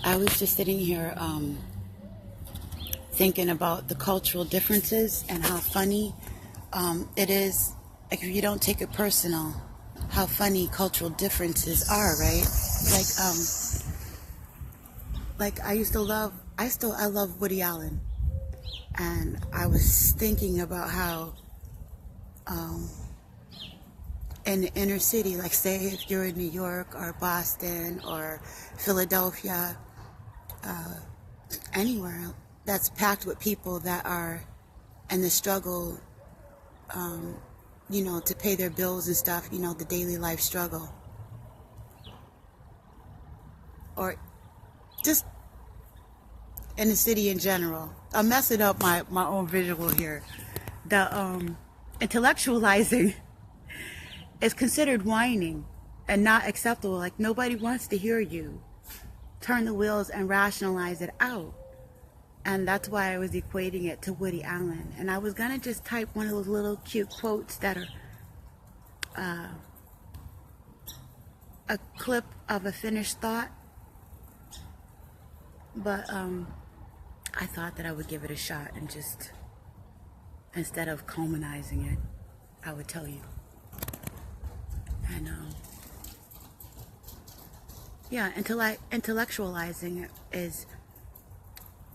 I was just sitting here thinking about the cultural differences and how funny it is, like if you don't take it personal, how funny cultural differences are, right? Like I used to love, I love Woody Allen, and I was thinking about how in the inner city, like say if you're in New York or Boston or Philadelphia, anywhere that's packed with people that are in the struggle, to pay their bills and stuff, the daily life struggle. Or just in the city in general. I'm messing up my own visual here. The intellectualizing is considered whining and not acceptable. Like nobody wants to hear you turn the wheels and rationalize it out. And that's why I was equating it to Woody Allen. And I was gonna just type one of those little cute quotes that are a clip of a finished thought, but I thought that I would give it a shot and just, instead of commonizing it, I would tell you. And yeah, intellectualizing is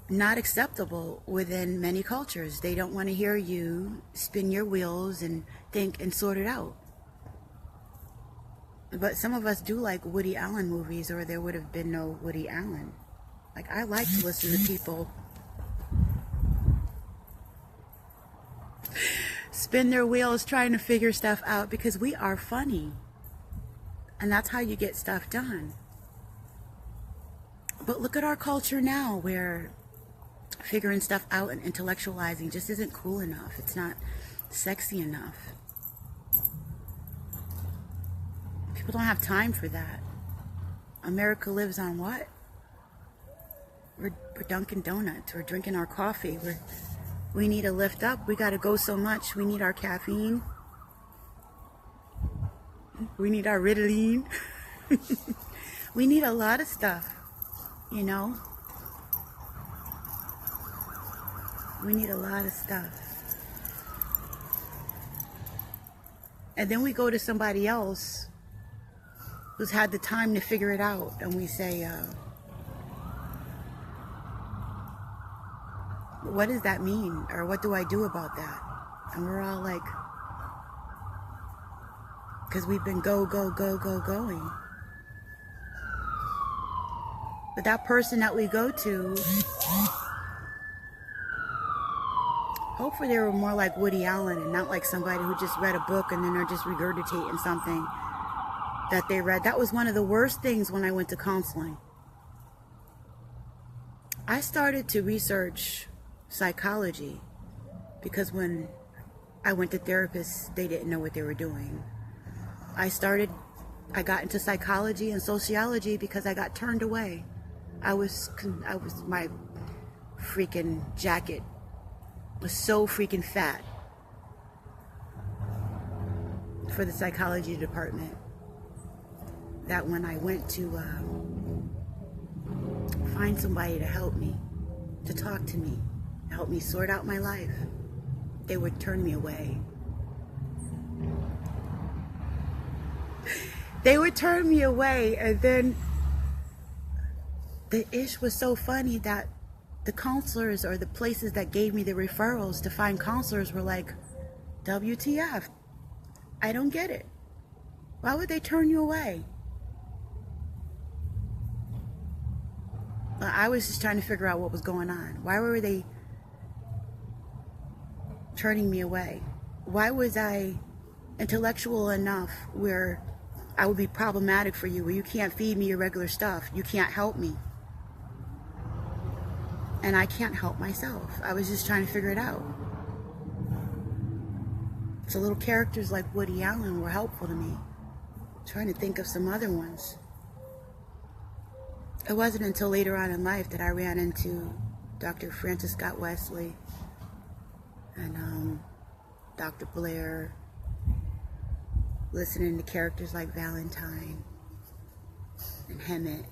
not acceptable within many cultures. They don't want to hear you spin your wheels and think and sort it out. But some of us do like Woody Allen movies, or there would have been no Woody Allen. Like I like to listen to people spin their wheels trying to figure stuff out, because we are funny. And that's how you get stuff done. But look at our culture now, where figuring stuff out and intellectualizing just isn't cool enough. It's not sexy enough. People don't have time for that. America lives on what? We're Dunkin' Donuts. We're drinking our coffee. We need a lift up. We got to go so much. We need our caffeine. We need our Ritalin. We need a lot of stuff, We need a lot of stuff. And then we go to somebody else who's had the time to figure it out, and we say, what does that mean? Or what do I do about that? And we're all like, because we've been going. But that person that we go to, hopefully they were more like Woody Allen and not like somebody who just read a book and then they're just regurgitating something that they read. That was one of the worst things when I went to counseling. I started to research psychology because when I went to therapists, they didn't know what they were doing. I got into psychology and sociology because I got turned away. My freaking jacket was so freaking fat for the psychology department that when I went to find somebody to help me, to talk to me, help me sort out my life, they would turn me away. They would turn me away, and then the ish was so funny that the counselors or the places that gave me the referrals to find counselors were like, WTF, I don't get it. Why would they turn you away? I was just trying to figure out what was going on. Why were they turning me away? Why was I intellectual enough where I would be problematic for you, where you can't feed me your regular stuff, you can't help me, and I can't help myself? I was just trying to figure it out. So little characters like Woody Allen were helpful to me. I'm trying to think of some other ones. It wasn't until later on in life that I ran into Dr. Francis Scott Wesley and Dr. Blair, listening to characters like Valentine and Hemet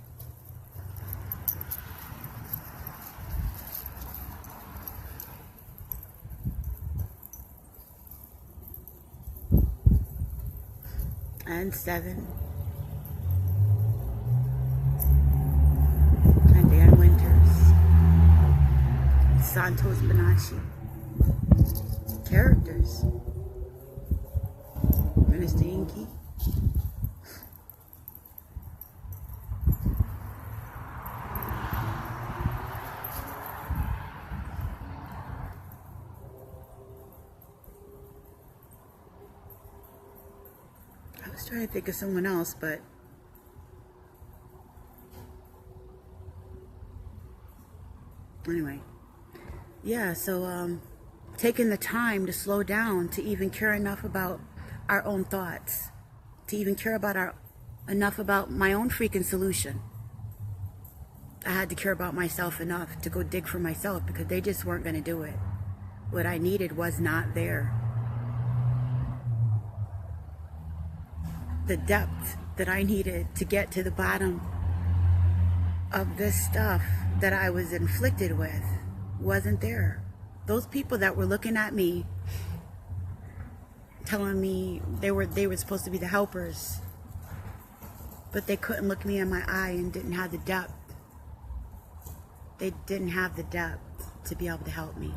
and 7, and Dan Winters, Santos Bonacci. Characters. Minister Inky. I was trying to think of someone else, but anyway. Yeah, so taking the time to slow down, to even care enough about our own thoughts, to even care about enough about my own freaking solution. I had to care about myself enough to go dig for myself, because they just weren't going to do it. What I needed was not there. The depth that I needed to get to the bottom of this stuff that I was inflicted with wasn't there. Those people that were looking at me, telling me they were supposed to be the helpers, but they couldn't look me in my eye and didn't have the depth. They didn't have the depth to be able to help me.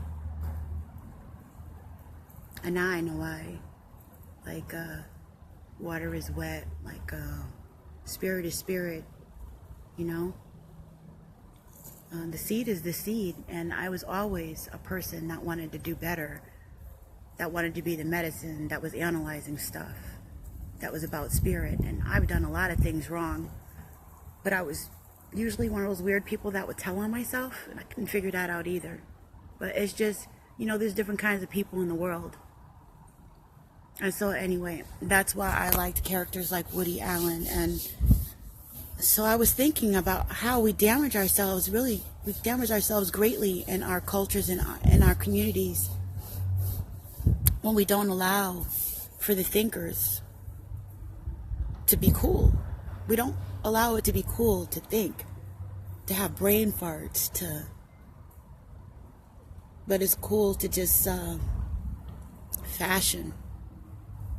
And now I know why. Like, water is wet, like spirit is spirit, you know? The seed is the seed, and I was always a person that wanted to do better, that wanted to be the medicine, that was analyzing stuff, that was about spirit. And I've done a lot of things wrong, but I was usually one of those weird people that would tell on myself, and I couldn't figure that out either. But it's just, you know, there's different kinds of people in the world. And so anyway, that's why I liked characters like Woody Allen. And so I was thinking about how we damage ourselves. Really, we damage ourselves greatly in our cultures and in our communities when we don't allow for the thinkers to be cool. We don't allow it to be cool to think, to have brain farts, but it's cool to just fashion,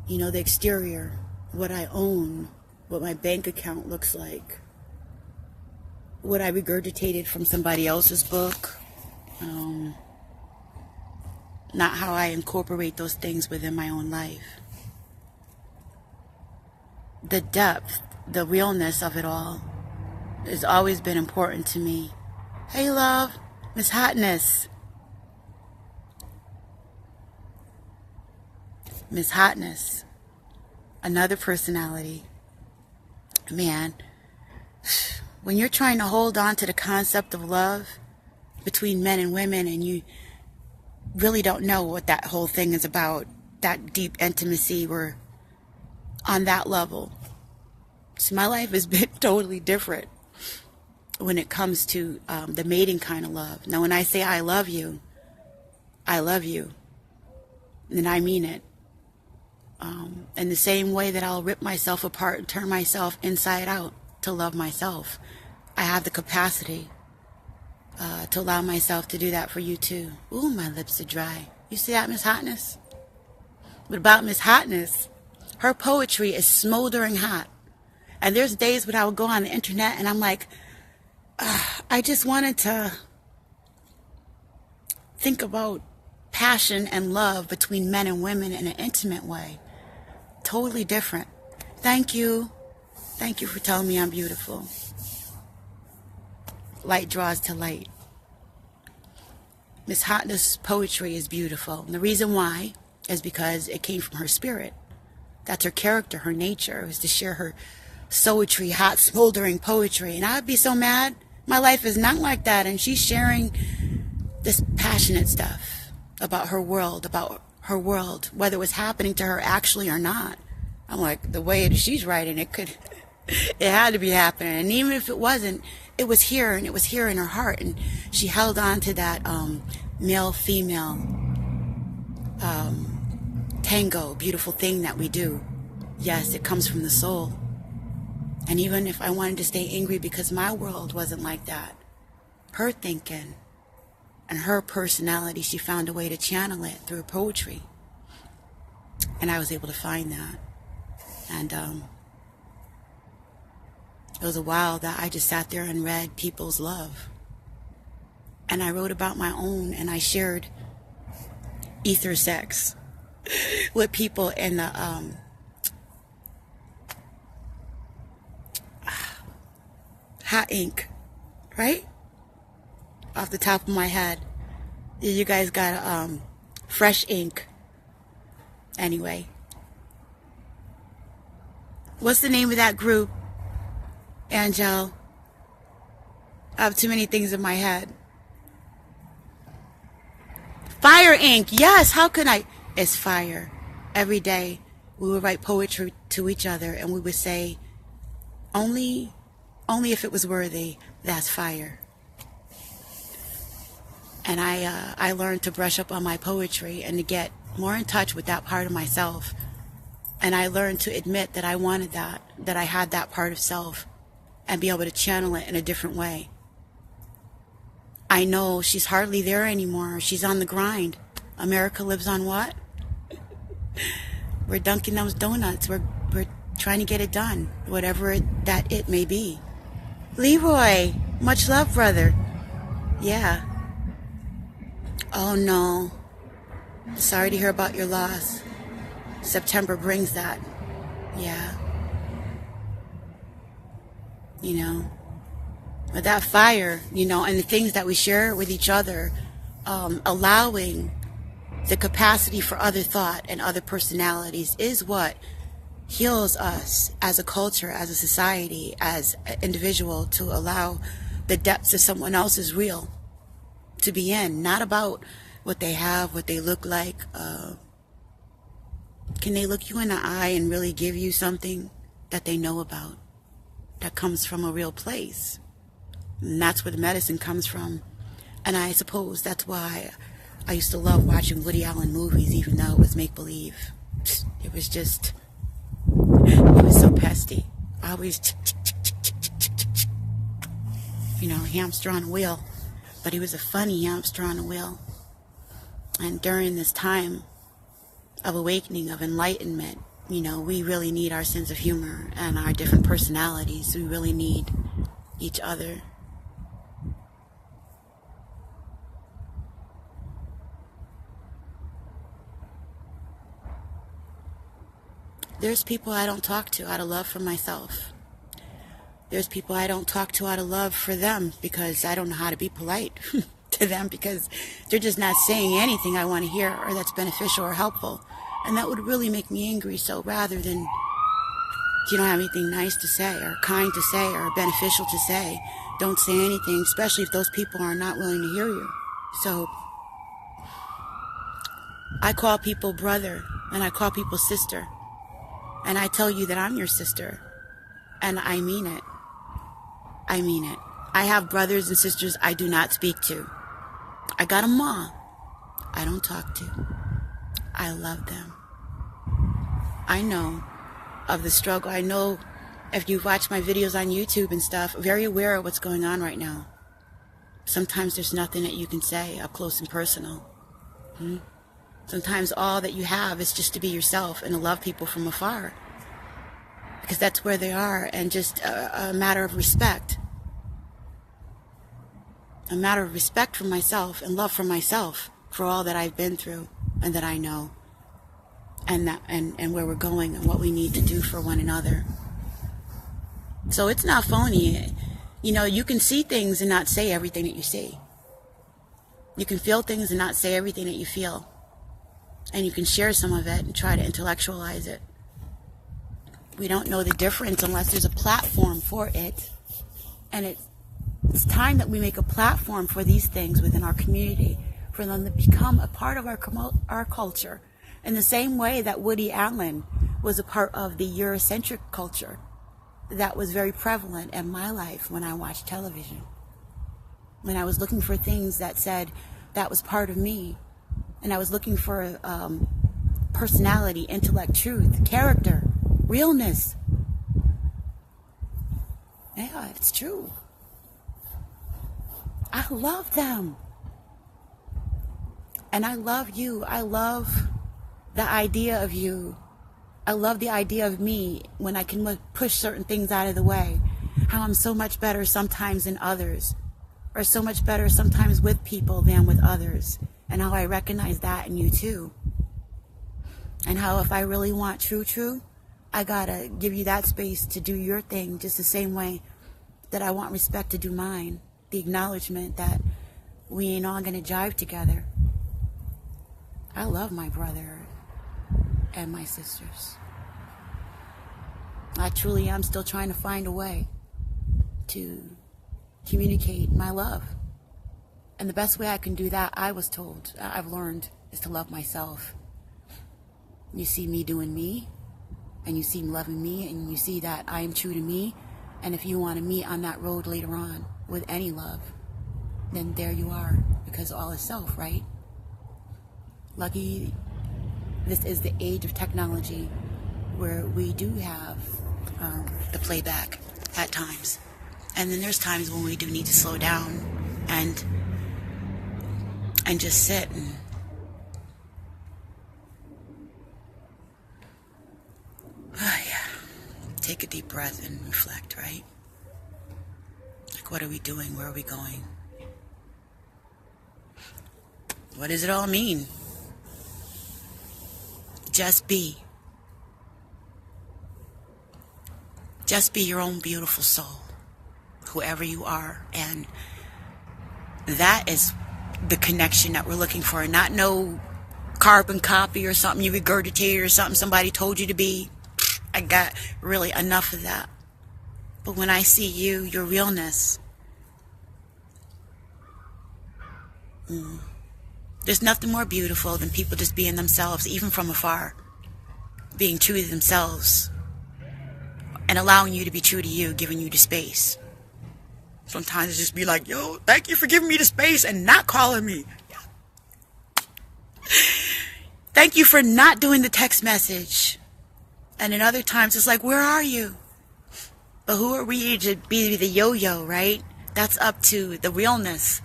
you know, the exterior, what I own, what my bank account looks like, what I regurgitated from somebody else's book, not how I incorporate those things within my own life. The depth, the realness of it all has always been important to me. Hey love, Miss Hotness. Miss Hotness, another personality. Man, when you're trying to hold on to the concept of love between men and women, and you really don't know what that whole thing is about, that deep intimacy, we're on that level. So my life has been totally different when it comes to the mating kind of love. Now when I say I love you, and I mean it. In the same way that I'll rip myself apart and turn myself inside out to love myself, I have the capacity to allow myself to do that for you too. Ooh, my lips are dry. You see that, Miss Hotness? But about Miss Hotness, her poetry is smoldering hot. And there's days when I would go on the internet and I'm like, I just wanted to think about passion and love between men and women in an intimate way. Totally different. Thank you. Thank you for telling me I'm beautiful. Light draws to light. Miss Hotness' poetry is beautiful. And the reason why is because it came from her spirit. That's her character, her nature, is to share her poetry, hot, smoldering poetry. And I would be so mad. My life is not like that. And she's sharing this passionate stuff about her world, whether it was happening to her actually or not. I'm like, the way she's writing, it had to be happening. And even if it wasn't, it was here, and it was here in her heart. And she held on to that male-female tango, beautiful thing that we do. Yes, it comes from the soul. And even if I wanted to stay angry because my world wasn't like that, her thinking and her personality, she found a way to channel it through her poetry. And I was able to find that. And It was a while that I just sat there and read people's love. And I wrote about my own, and I shared ether sex with people in the hot ink, right? Off the top of my head. You guys got fresh ink. Anyway. What's the name of that group, Angel? I have too many things in my head. Fire ink. Yes, how could I? It's fire. Every day we would write poetry to each other, and we would say, only if it was worthy, that's fire. And I learned to brush up on my poetry and to get more in touch with that part of myself. And I learned to admit that I wanted that I had that part of self, and be able to channel it in a different way. I know she's hardly there anymore. She's on the grind. America lives on what? We're dunking those donuts. We're trying to get it done, whatever it may be. Leroy, much love, brother. Yeah. Oh no. Sorry to hear about your loss. September brings that. Yeah. You know. But that fire, you know, and the things that we share with each other, allowing the capacity for other thought and other personalities is what heals us as a culture, as a society, as an individual, to allow the depths of someone else's real to be in. Not about what they have, what they look like. Can they look you in the eye and really give you something that they know about, that comes from a real place? And that's where the medicine comes from. And I suppose that's why I used to love watching Woody Allen movies, even though it was make-believe. It was so pesty. Always, you know, hamster on a wheel. But he was a funny hamster on a wheel. And during this time of awakening, of enlightenment, you know, we really need our sense of humor and our different personalities. We really need each other. There's people I don't talk to out of love for myself. There's people I don't talk to out of love for them, because I don't know how to be polite to them, because they're just not saying anything I want to hear or that's beneficial or helpful. And that would really make me angry. So rather than, if you don't have anything nice to say or kind to say or beneficial to say, don't say anything, especially if those people are not willing to hear you. So I call people brother, and I call people sister. And I tell you that I'm your sister. And I mean it. I mean it. I have brothers and sisters I do not speak to. I got a ma I don't talk to. I love them. I know of the struggle. I know, if you've watched my videos on YouTube and stuff, very aware of what's going on right now. Sometimes there's nothing that you can say up close and personal. Sometimes all that you have is just to be yourself and to love people from afar, because that's where they are, and just a matter of respect. A matter of respect for myself and love for myself, for all that I've been through and that I know, and where we're going and what we need to do for one another. So it's not phony. You know, you can see things and not say everything that you see. You can feel things and not say everything that you feel. And you can share some of it and try to intellectualize it. We don't know the difference unless there's a platform for it. And it's time that we make a platform for these things within our community, for them to become a part of our culture, in the same way that Woody Allen was a part of the Eurocentric culture that was very prevalent in my life when I watched television. When I was looking for things that said that was part of me, and I was looking for personality, intellect, truth, character, realness. Yeah, it's true. I love them. And I love you. I love the idea of you. I love the idea of me when I can push certain things out of the way. how I'm so much better sometimes than others, or so much better sometimes with people than with others, and how I recognize that in you too. And how if I really want true, I gotta give you that space to do your thing just the same way that I want respect to do mine. The acknowledgement that we ain't all gonna jive together. I love my brother and my sisters. I truly am still trying to find a way to communicate my love. And the best way I can do that, I was told, I've learned, is to love myself. You see me doing me, and you see me loving me, and you see that I am true to me. And if you want to meet on that road later on with any love, then there you are, because all is self, right? Lucky this is the age of technology where we do have the playback at times. And then there's times when we do need to slow down and just sit and take a deep breath and reflect, right? Like, what are we doing? Where are we going? What does it all mean? Just be. Just be your own beautiful soul, whoever you are. And that is the connection that we're looking for. Not no carbon copy or something you regurgitated or something somebody told you to be. I got really enough of that. But when I see you, your realness, there's nothing more beautiful than people just being themselves, even from afar. Being true to themselves. And allowing you to be true to you, giving you the space. Sometimes it just be like, yo, thank you for giving me the space and not calling me. Thank you for not doing the text message. And in other times, it's like, where are you? But who are we to be the yo-yo, right? That's up to the realness,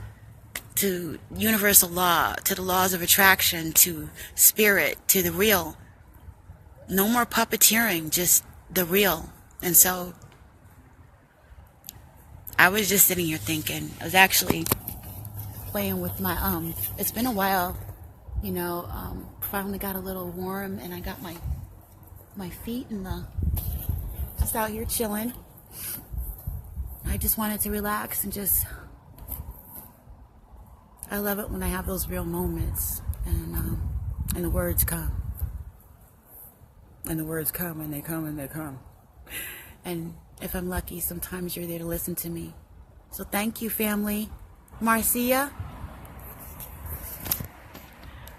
to universal law, to the laws of attraction, to spirit, to the real. No more puppeteering, just the real. And so, I was just sitting here thinking, I was actually playing with my, it's been a while, you know, finally got a little warm, and I got my feet in the, just out here chilling. I just wanted to relax and just, I love it when I have those real moments, and the words come. And the words come, and they come, and they come. And if I'm lucky, sometimes you're there to listen to me. So thank you, family. Marcia?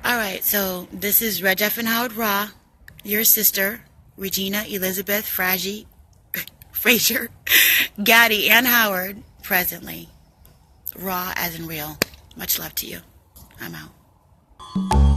Alright, so this is Red Jeff and Howard Ra, your sister, Regina Elizabeth Frazier, Gaddy, and Howard, presently. Raw as in real. Much love to you. I'm out.